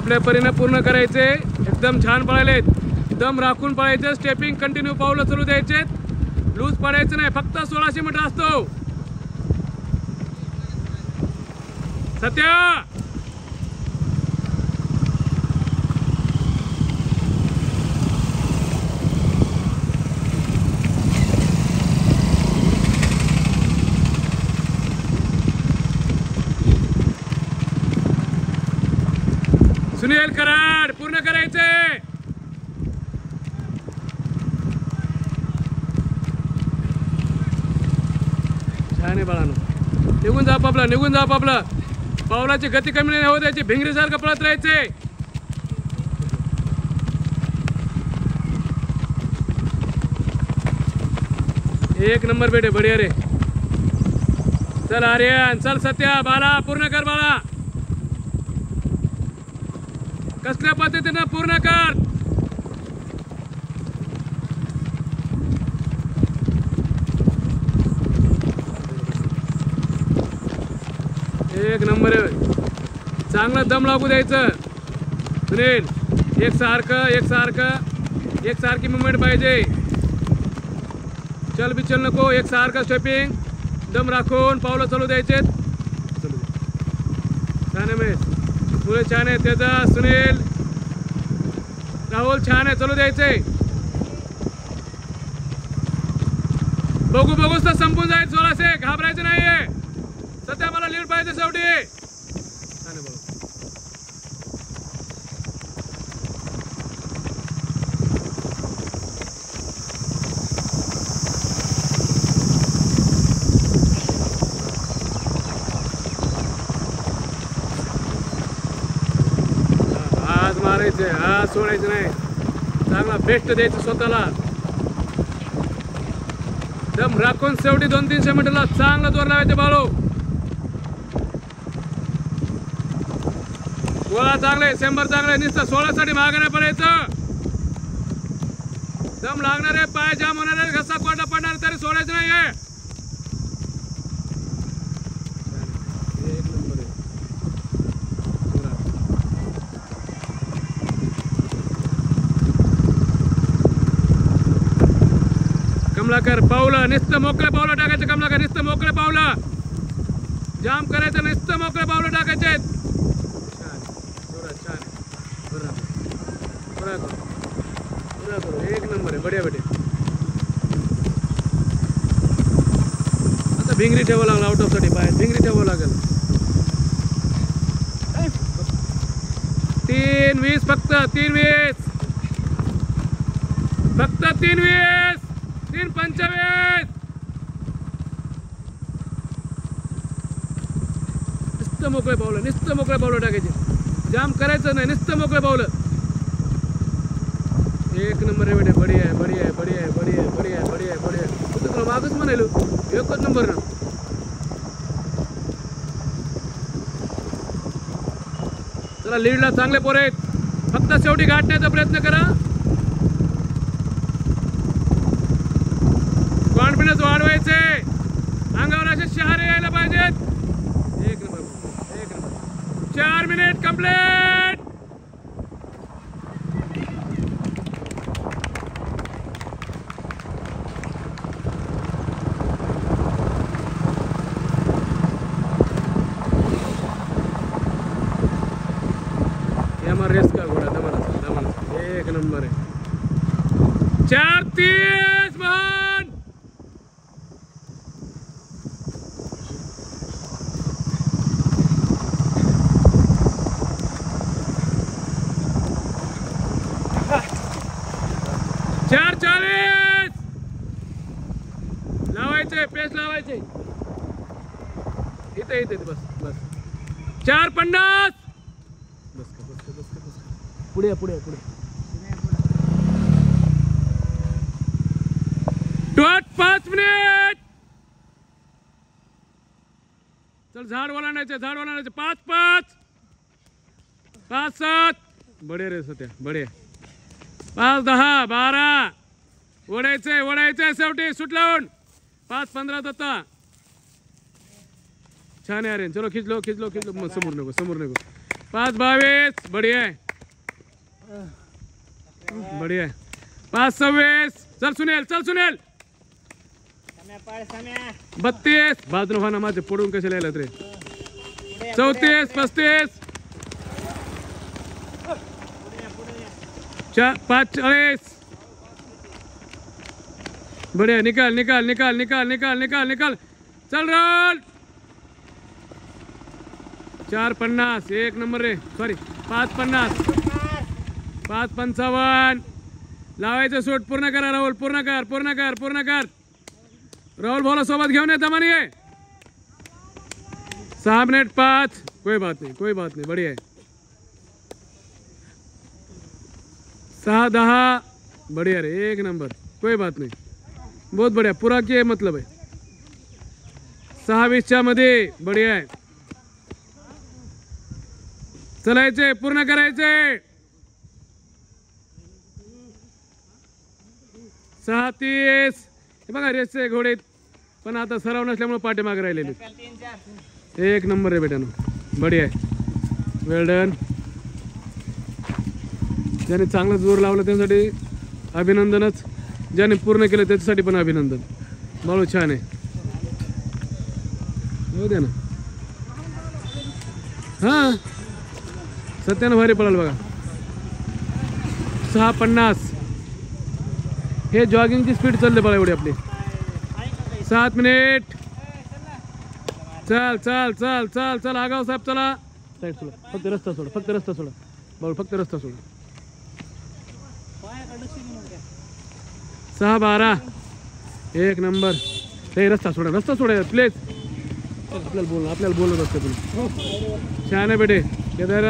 आपल्या परीने पूर्ण करायचे। एकदम छान पळाले, दम राखून पळायचे, स्टेपिंग कंटिन्यू पावलं चालू द्यायचे, लूज पडायचं नाही। फक्त 1600 मीटर असतो। सत्या सुनील कराड पूर्ण करायचे। छान आहे बाळांनो, निघून जा पापला, निघून जा पापला। पावलाची गती कमी नाही होऊ द्यायची, भिंगरी सारखं पळत राहायचे। एक नंबर बेटे, बढिया रे। चल आर्यन, चल सत्या, बाळा पूर्ण कर बाळा, कसल्या पद्धतीनं पूर्ण कर। एक नंबर आहे, चांगला दम लागू द्यायचं सुनील। एक सारखी मुवमेंट पाहिजे, चल बिचल नको, एक सारखं स्टेपिंग, दम राखून पावलं चालू द्यायचे। छान आहे महेश, पुढे छान आहे तेजस, सुनील, राहुल छान आहे, चालू द्यायचे। बघू बघूच तर संपून जाईल 1600, घाबरायचं नाहीये। सध्या मला लीड पाहिजे शेवटी। छान आहे बघ, आज मारायचे, आज सोडायचं नाही, चांगला बेस्ट द्यायचं स्वतःला, दम राखून शेवटी 200-300 मीटरला चांगला जोर लावायचे बाळू। गोळा चांगला आहे, शंभर चांगला आहे, नुसतं 16 साठी मागे नाही पडायचं। दम लागणार आहे, पाय जाम होणार आहे, घसा कोरडा पडणार तरी सोडायचं नाहीये। कमलाकर पावलं, नुसतं मोकळे पावलं टाकायचे। कमलाकर नुसतं मोकळे पावलं, जाम करायचं, नुसतं मोकळे पावलं टाकायचे। एक नंबर आहे, बढिया बेटे। आता भिंगरी ठेवावं लागलं, आउट ऑफ साठी बाहेर भिंगरी ठेवावं लागेल। 3:20 फक्त, 3:20 फक्त, 3:20, 3:25। नुसतं मोकळे पावलं, नुसतं मोकळे पावलं टाकायचे, जाम करायचं नाही, नुसतं मोकळे पावलं। एक नंबर आहे बेटे, बढिया आहे, बढिया आहे, बढिया आहे, बढिया आहे, बढिया आहे, बढिया आहे, बढिया आहे। तुला मागच म्हणालो, एकच नंबर ना। चला लीडला चांगले पोर आहेत, फक्त शेवटी गाठण्याचा प्रयत्न करा। कॉन्फिडन्स वाढवायचे, अंगावर असे शहारे यायला पाहिजेत। एक नंबर, एक नंबर। 4 minute complete. रेस का घोड़ा दमन, एक नंबर है। 4:30 महान। लावायचे, पेस लावायचे, इथे इथे बस बस। 4:50, पुढे पुढे पुढे। 5 मिनिट। चल झाड ओलांडायचे, झाड ओलांडायचे। 5-5, 5-7, बडे रे सत्या, बडे। 5-10, 12 ओढायचे, ओढायचे शेवटी सुट लावून। 5-15 दत्ता, छान आहे आर्यन। चलो खिच लो, खिच लो, खिच लो, समोर नको, समोर नको। 5:22 बढ़िया आहे, बढ़िया आहे. 5:26 चल सुनेल, चल सुनेल. 32 बाजूला व्हा ना, माझे पडून कशाला यायला रे. 34 35 45 बढ़िया. निकाल निकाल निकाल निकाल निकाल निकाल निकाल. चल रोल. 4:50 एक नंबर रे, सॉरी 5:50 5:55 लावायचं सूट. पूर्ण करा राहुल, पूर्ण कर पूर्ण कर पूर्ण कर. राहुल भाऊला सोबत घेऊन ये, दमानी आहे. 6 मिनिट 5. कोई बात नहीं, कोई बात नहीं, बढ़िया है. 6:10 बढ़िया रे, एक नंबर, कोई बात नहीं, बहुत बढ़िया. पूरा किए मतलब है. 6:20 मध्ये बढ़िया आहे. चलायचे, पूर्ण करायचे. 6:30 हे बघा रेसचे घोडे, पण आता सराव नसल्यामुळे पाठीमागे राहिलेले. एक नंबर आहे बेटानो, बढ़िया आहे. Well done. ज्याने चांगला जोर लावला त्यासाठी अभिनंदनच, ज्याने पूर्ण केलं त्याच्यासाठी पण अभिनंदन. बाळू छान आहे, हो द्या ना. हां सत्यानं भारी पडाल बघा. 6:50 हे जॉगिंगची स्पीड चालले बघा एवढी आपली. 7 मिनिट. चल चल चल चल चल आगाव साहेब चला. साईड सोडा, फक्त रस्ता सोडा, फक्त रस्ता सोडा बाळू, फक्त रस्ता सोडा. 6:12 एक नंबर. हे रस्ता सोडा, रस्ता सोडा प्लीज. आपल्याला बोलत असते पण. छान आहे बेटे, केदार.